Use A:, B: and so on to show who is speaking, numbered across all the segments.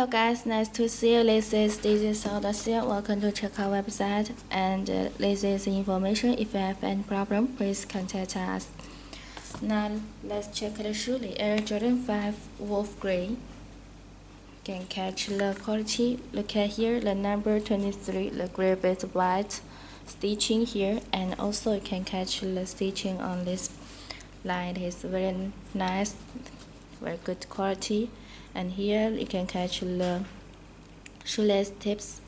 A: Hello guys, nice to see you. This is DGsole.cn. Welcome to check our website, and this is information. If you have any problem, please contact us. Now let's check the shoe. The Air Jordan 5 Wolf Grey. Can catch the quality. Look at here, the number 23, the grip is white, stitching here, and also you can catch the stitching on this line. It's very nice, very good quality. And here you can catch the shoelace tips,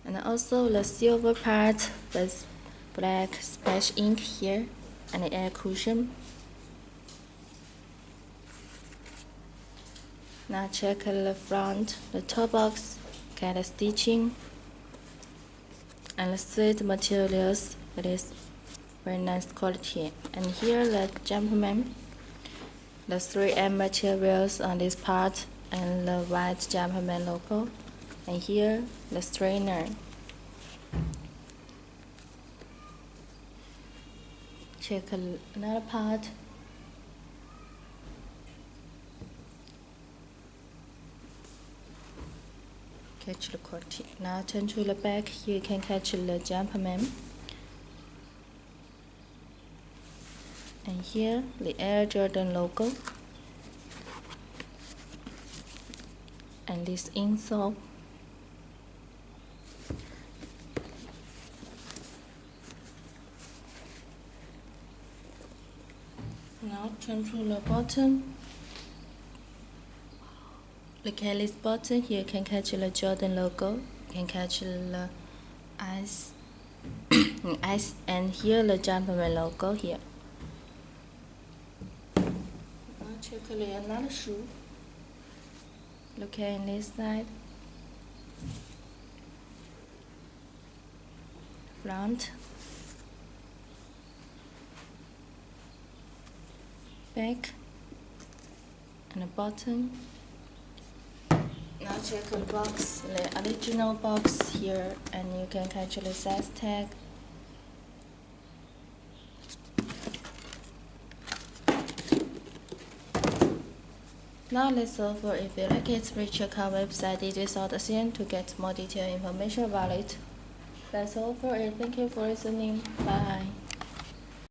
A: and also the silver part with black splash ink here, and the air cushion. Now check the front, the toe box, get the stitching, and the suede materials. It is very nice quality. And here the Jumpman, the 3M materials on this part, and the white Jumpman logo. And here the strainer. Check another part. Catch the quality. Now turn to the back. Here you can catch the Jumpman. And here the Air Jordan logo. And this insole. Now turn to the bottom. Look at this button. Here you can catch the Jordan logo. You can catch the ice, and here the Jumpman logo here. Now check another shoe. Look at this side. Front, back, and the bottom. Now check the box, the original box here, and you can catch the size tag. Now that's all for. If you like it, please check our website DGsole.cn to get more detailed information about it. That's all for it. Thank you for listening. Bye.